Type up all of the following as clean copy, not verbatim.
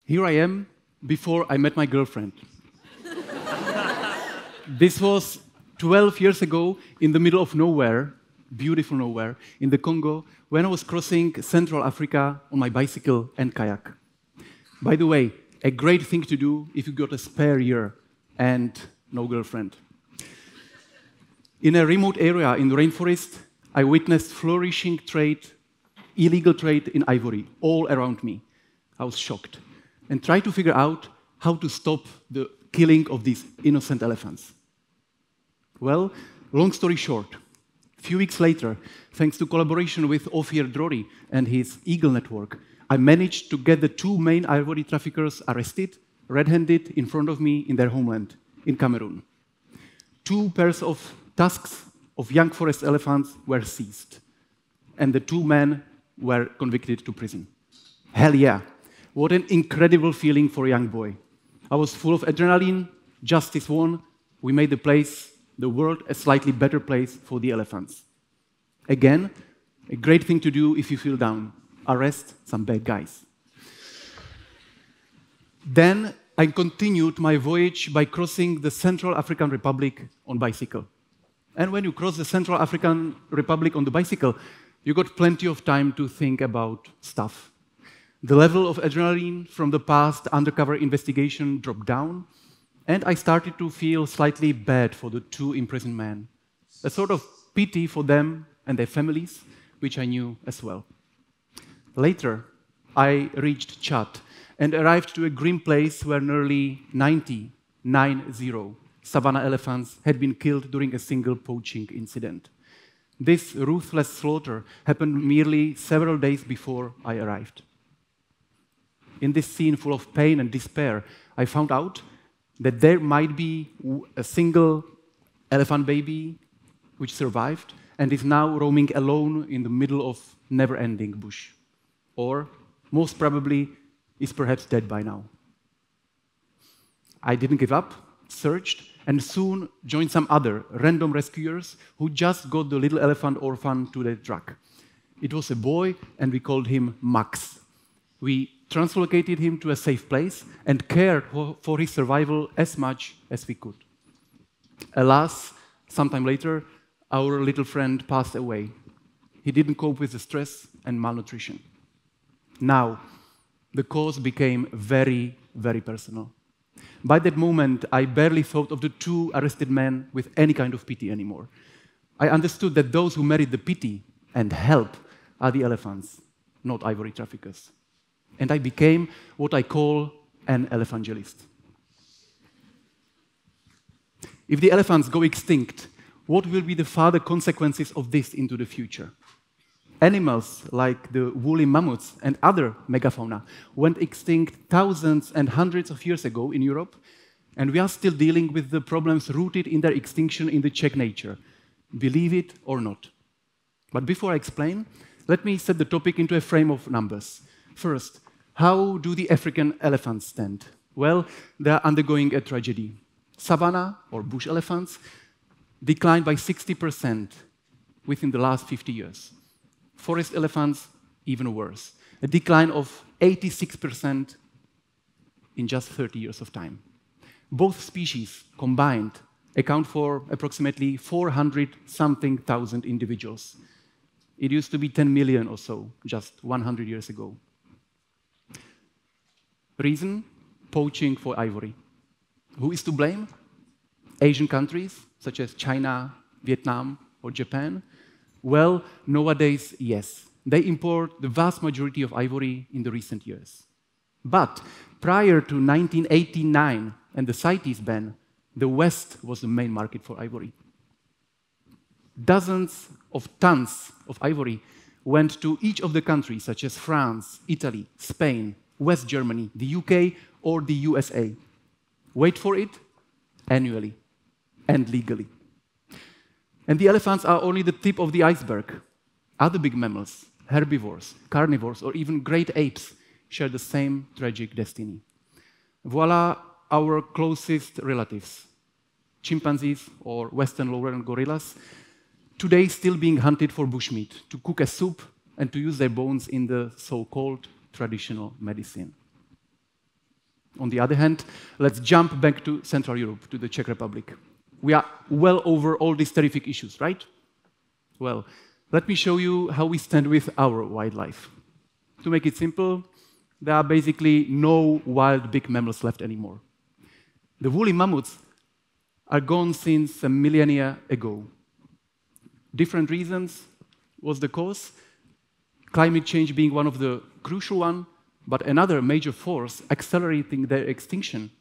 Here I am before I met my girlfriend. This was 12 years ago in the middle of nowhere, beautiful nowhere, in the Congo, when I was crossing Central Africa on my bicycle and kayak. By the way, a great thing to do if you got a spare year and no girlfriend. In a remote area in the rainforest, I witnessed flourishing trade, illegal trade in ivory all around me. I was shocked and tried to figure out how to stop the killing of these innocent elephants. Well, long story short, a few weeks later, thanks to collaboration with Ophir Drory and his Eagle network, I managed to get the two main ivory traffickers arrested, red-handed, in front of me in their homeland, in Cameroon. 2 pairs of tusks of young forest elephants were seized, and the 2 men were convicted to prison. Hell yeah! What an incredible feeling for a young boy. I was full of adrenaline, justice won, we made the world, a slightly better place for the elephants. Again, a great thing to do if you feel down. Arrest some bad guys. Then I continued my voyage by crossing the Central African Republic on bicycle. And when you cross the Central African Republic on the bicycle, you got plenty of time to think about stuff. The level of adrenaline from the past undercover investigation dropped down, and I started to feel slightly bad for the 2 imprisoned men. A sort of pity for them and their families, which I knew as well. Later, I reached Chad and arrived to a grim place where nearly 90 savanna elephants had been killed during a single poaching incident. This ruthless slaughter happened merely several days before I arrived. In this scene full of pain and despair, I found out that there might be a single elephant baby which survived and is now roaming alone in the middle of never-ending bush. Or, most probably, is perhaps dead by now. I didn't give up, searched, and soon joined some other random rescuers who just got the little elephant orphan to their truck. It was a boy, and we called him Max. We translocated him to a safe place and cared for his survival as much as we could. Alas, sometime later, our little friend passed away. He didn't cope with the stress and malnutrition. Now, the cause became very, very personal. By that moment, I barely thought of the 2 arrested men with any kind of pity anymore. I understood that those who merit the pity and help are the elephants, not ivory traffickers. And I became what I call an elephangelist. If the elephants go extinct, what will be the further consequences of this into the future? Animals like the woolly mammoths and other megafauna went extinct thousands and hundreds of years ago in Europe, and we are still dealing with the problems rooted in their extinction in the Czech nature, believe it or not. But before I explain, let me set the topic into a frame of numbers. First, how do the African elephants stand? Well, they are undergoing a tragedy. Savanna, or bush elephants, declined by 60% within the last 50 years. Forest elephants, even worse. A decline of 86% in just 30 years of time. Both species combined account for approximately 400-something thousand individuals. It used to be 10 million or so, just 100 years ago. Reason? Poaching for ivory. Who is to blame? Asian countries, such as China, Vietnam, or Japan? Well, nowadays, yes. They import the vast majority of ivory in the recent years. But prior to 1989 and the CITES ban, the West was the main market for ivory. Dozens of tons of ivory went to each of the countries, such as France, Italy, Spain, West Germany, the UK, or the USA. Wait for it, annually and legally. And the elephants are only the tip of the iceberg. Other big mammals, herbivores, carnivores, or even great apes share the same tragic destiny. Voila, our closest relatives, chimpanzees or western lowland gorillas, today still being hunted for bushmeat, to cook a soup and to use their bones in the so-called traditional medicine. On the other hand, let's jump back to Central Europe, to the Czech Republic. We are well over all these terrific issues, right? Well, let me show you how we stand with our wildlife. To make it simple, there are basically no wild big mammals left anymore. The woolly mammoths are gone since a millennia ago. Different reasons was the cause, climate change being one of the crucial ones, but another major force accelerating their extinction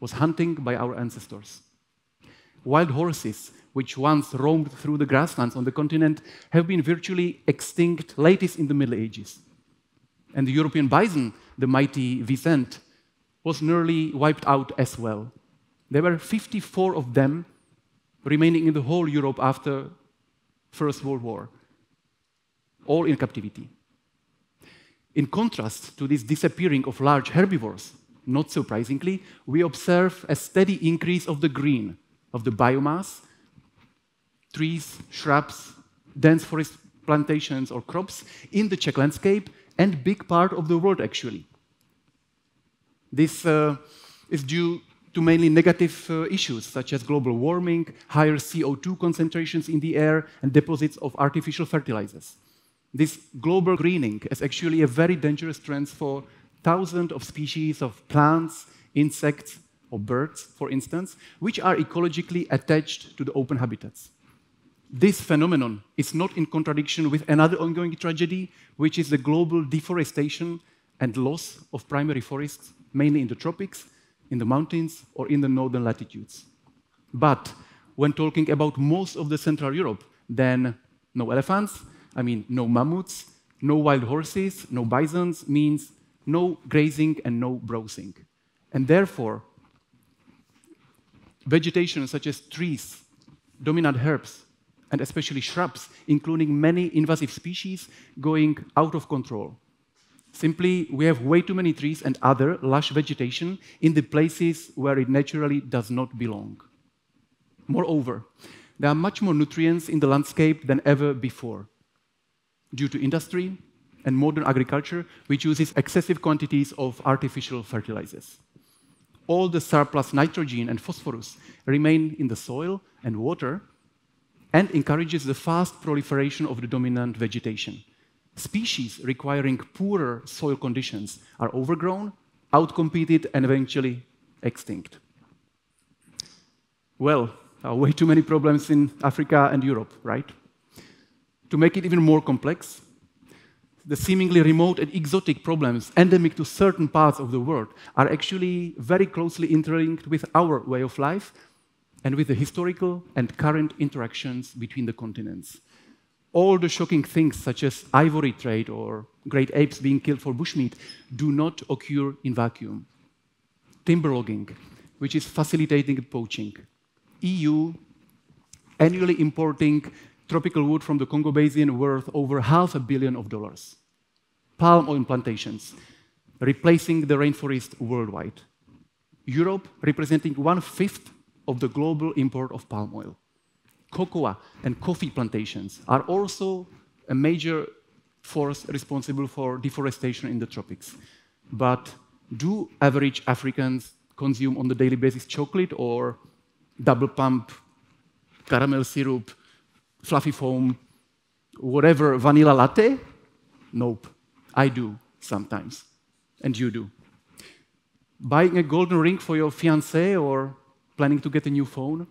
was hunting by our ancestors. Wild horses, which once roamed through the grasslands on the continent, have been virtually extinct latest in the Middle Ages. And the European bison, the mighty Vicent, was nearly wiped out as well. There were 54 of them remaining in the whole Europe after First World War, all in captivity. In contrast to this disappearing of large herbivores, not surprisingly, we observe a steady increase of the green, of the biomass, trees, shrubs, dense forest plantations or crops in the Czech landscape and big part of the world, actually. This is due to mainly negative issues, such as global warming, higher CO2 concentrations in the air, and deposits of artificial fertilizers. This global greening is actually a very dangerous trend for thousands of species of plants, insects, or birds, for instance, which are ecologically attached to the open habitats. This phenomenon is not in contradiction with another ongoing tragedy, which is the global deforestation and loss of primary forests, mainly in the tropics, in the mountains, or in the northern latitudes. But when talking about most of the Central Europe, then no elephants, no mammoths, no wild horses, no bisons means no grazing and no browsing. And therefore, vegetation such as trees, dominant herbs, and especially shrubs, including many invasive species, going out of control. Simply, we have way too many trees and other lush vegetation in the places where it naturally does not belong. Moreover, there are much more nutrients in the landscape than ever before, due to industry and modern agriculture, which uses excessive quantities of artificial fertilizers. All the surplus nitrogen and phosphorus remain in the soil and water and encourages the fast proliferation of the dominant vegetation. Species requiring poorer soil conditions are overgrown, outcompeted, and eventually extinct. Well, there are way too many problems in Africa and Europe, right? To make it even more complex, the seemingly remote and exotic problems endemic to certain parts of the world are actually very closely interlinked with our way of life and with the historical and current interactions between the continents. All the shocking things, such as ivory trade or great apes being killed for bushmeat, do not occur in vacuum. Timber logging, which is facilitating poaching. EU annually importing tropical wood from the Congo Basin worth over $500 million. Palm oil plantations, replacing the rainforest worldwide. Europe representing 1/5 of the global import of palm oil. Cocoa and coffee plantations are also a major force responsible for deforestation in the tropics. But do average Africans consume on a daily basis chocolate or double pump, caramel syrup, fluffy foam, whatever, vanilla latte? Nope. I do sometimes. And you do. Buying a golden ring for your fiancé or planning to get a new phone?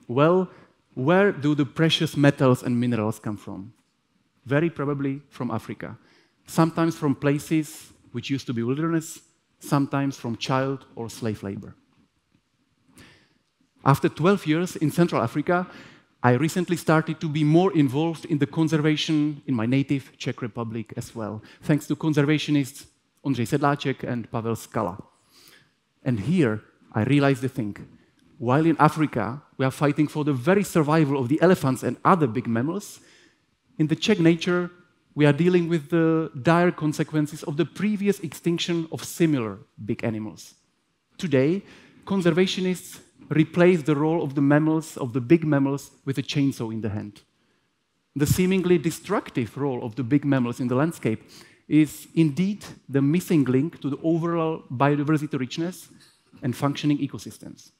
Well, where do the precious metals and minerals come from? Very probably from Africa. Sometimes from places which used to be wilderness, sometimes from child or slave labor. After 12 years in Central Africa, I recently started to be more involved in the conservation in my native Czech Republic as well, thanks to conservationists Ondřej Sedláček and Pavel Skala. And here I realized the thing. While in Africa we are fighting for the very survival of the elephants and other big mammals, in the Czech nature we are dealing with the dire consequences of the previous extinction of similar big animals. Today, conservationists replace the role of the mammals, of the big mammals, with a chainsaw in the hand. The seemingly destructive role of the big mammals in the landscape is indeed the missing link to the overall biodiversity richness and functioning ecosystems.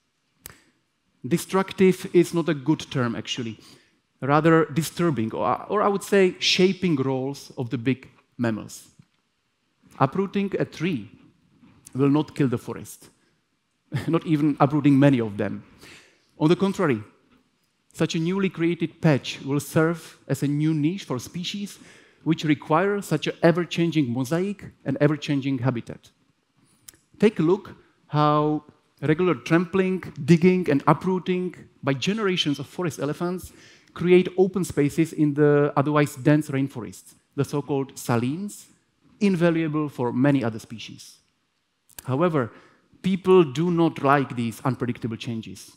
Destructive is not a good term, actually. Rather disturbing, or I would say shaping roles of the big mammals. Uprooting a tree will not kill the forest, not even uprooting many of them. On the contrary, such a newly created patch will serve as a new niche for species which require such an ever-changing mosaic and ever-changing habitat. Take a look how regular trampling, digging, and uprooting by generations of forest elephants create open spaces in the otherwise dense rainforests, the so-called salines, invaluable for many other species. However, people do not like these unpredictable changes.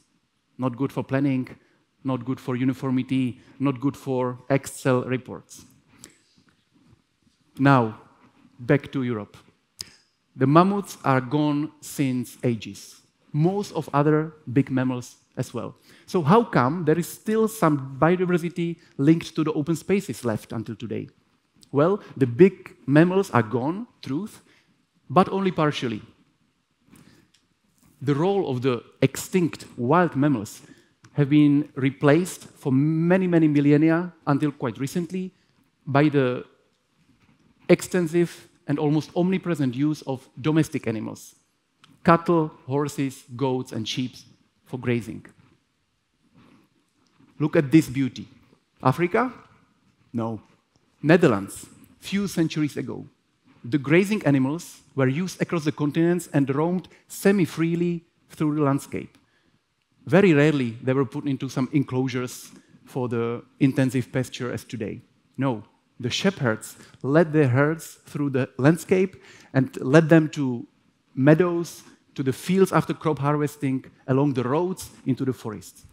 Not good for planning, not good for uniformity, not good for Excel reports. Now, back to Europe. The mammoths are gone since ages. Most of other big mammals as well. So how come there is still some biodiversity linked to the open spaces left until today? Well, the big mammals are gone, truth, but only partially. The role of the extinct wild mammals have been replaced for many, many millennia until quite recently by the extensive and almost omnipresent use of domestic animals, cattle, horses, goats, and sheep for grazing. Look at this beauty. Africa? No. Netherlands, few centuries ago. The grazing animals were used across the continents and roamed semi-freely through the landscape. Very rarely they were put into some enclosures for the intensive pasture as today. No, the shepherds led their herds through the landscape and led them to meadows, to the fields after crop harvesting, along the roads, into the forests.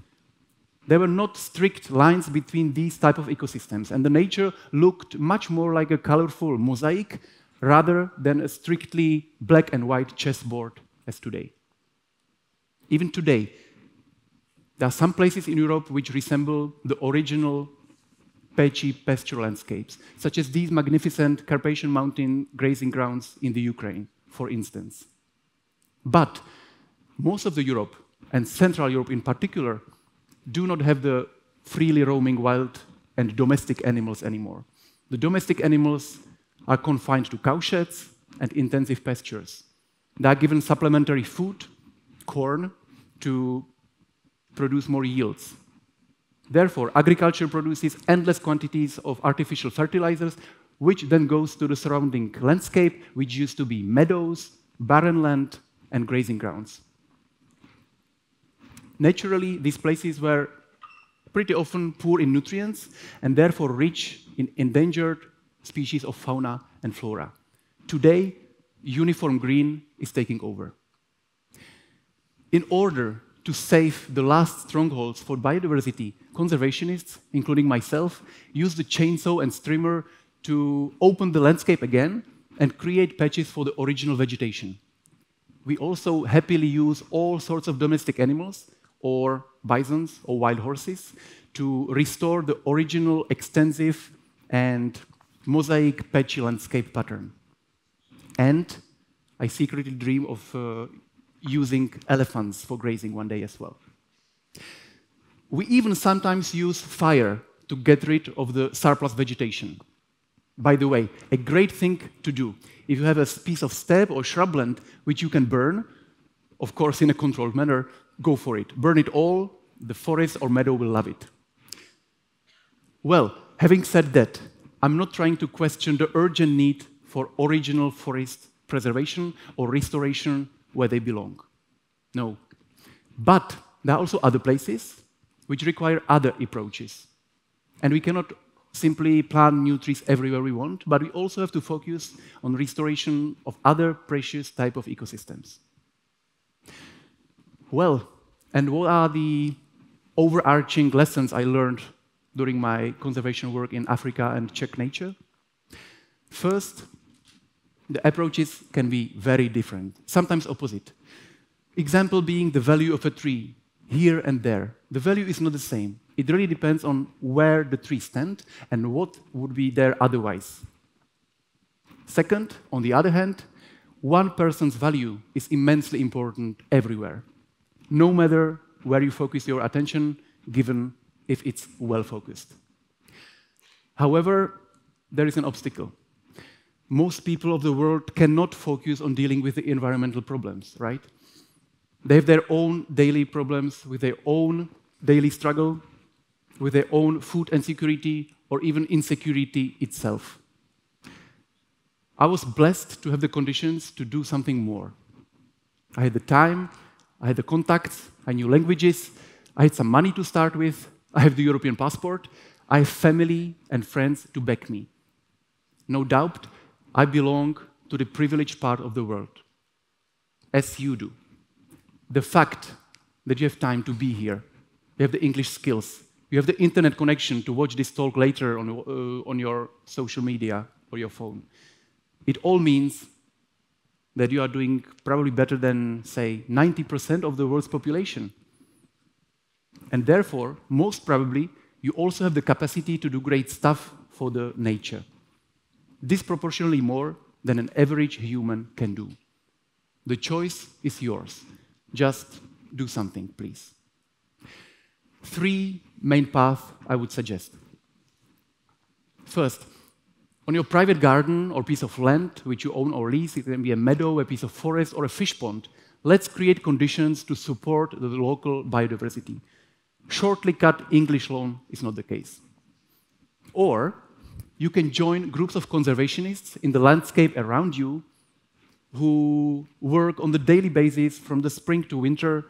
There were not strict lines between these type of ecosystems, and the nature looked much more like a colorful mosaic rather than a strictly black and white chessboard as today. Even today, there are some places in Europe which resemble the original patchy pasture landscapes, such as these magnificent Carpathian Mountain grazing grounds in the Ukraine, for instance. But most of the Europe, and Central Europe in particular, do not have the freely roaming wild and domestic animals anymore. The domestic animals are confined to cowsheds and intensive pastures. They are given supplementary food, corn, to produce more yields. Therefore, agriculture produces endless quantities of artificial fertilizers, which then goes to the surrounding landscape, which used to be meadows, barren land, and grazing grounds. Naturally, these places were pretty often poor in nutrients and therefore rich in endangered species of fauna and flora. Today, uniform green is taking over. In order to save the last strongholds for biodiversity, conservationists, including myself, use the chainsaw and strimmer to open the landscape again and create patches for the original vegetation. We also happily use all sorts of domestic animals, or bisons or wild horses, to restore the original extensive and mosaic patchy landscape pattern. And I secretly dream of using elephants for grazing one day as well. We even sometimes use fire to get rid of the surplus vegetation. By the way, a great thing to do. If you have a piece of steppe or shrubland which you can burn, of course in a controlled manner, go for it. Burn it all, the forest or meadow will love it. Well, having said that, I'm not trying to question the urgent need for original forest preservation or restoration where they belong. No. But there are also other places which require other approaches. And we cannot simply plant new trees everywhere we want, but we also have to focus on restoration of other precious type of ecosystems. Well, and what are the overarching lessons I learned during my conservation work in Africa and Czech nature? First, the approaches can be very different, sometimes opposite. Example being the value of a tree here and there. The value is not the same. It really depends on where the tree stands and what would be there otherwise. Second, on the other hand, one person's value is immensely important everywhere, no matter where you focus your attention, given if it's well-focused. However, there is an obstacle. Most people of the world cannot focus on dealing with the environmental problems, right? They have their own daily problems, with their own daily struggle, with their own food insecurity, or even insecurity itself. I was blessed to have the conditions to do something more. I had the time, I had the contacts, I knew languages, I had some money to start with, I have the European passport, I have family and friends to back me. No doubt, I belong to the privileged part of the world, as you do. The fact that you have time to be here, you have the English skills, you have the internet connection to watch this talk later on your social media or your phone, it all means that you are doing probably better than, say, 90% of the world's population. And therefore, most probably, you also have the capacity to do great stuff for the nature, disproportionately more than an average human can do. The choice is yours. Just do something, please. 3 main paths I would suggest. First, on your private garden or piece of land which you own or lease, it can be a meadow, a piece of forest, or a fish pond, let's create conditions to support the local biodiversity. Shortly cut English lawn is not the case. Or you can join groups of conservationists in the landscape around you who work on the daily basis from the spring to winter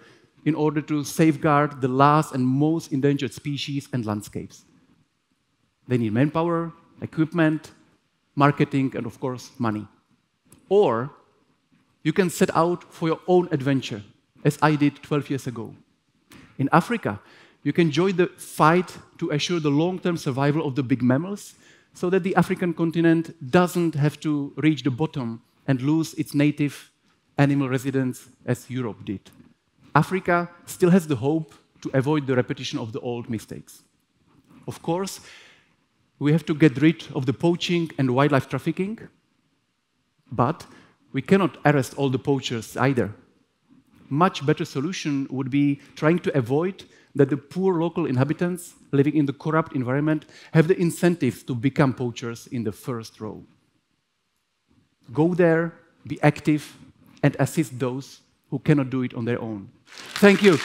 in order to safeguard the last and most endangered species and landscapes. They need manpower, equipment, marketing, and of course, money. Or you can set out for your own adventure, as I did 12 years ago. In Africa, you can join the fight to assure the long-term survival of the big mammals so that the African continent doesn't have to reach the bottom and lose its native animal residents as Europe did. Africa still has the hope to avoid the repetition of the old mistakes. Of course, we have to get rid of the poaching and wildlife trafficking, but we cannot arrest all the poachers either. Much better solution would be trying to avoid that the poor local inhabitants living in the corrupt environment have the incentive to become poachers in the first row. Go there, be active, and assist those who cannot do it on their own. Thank you.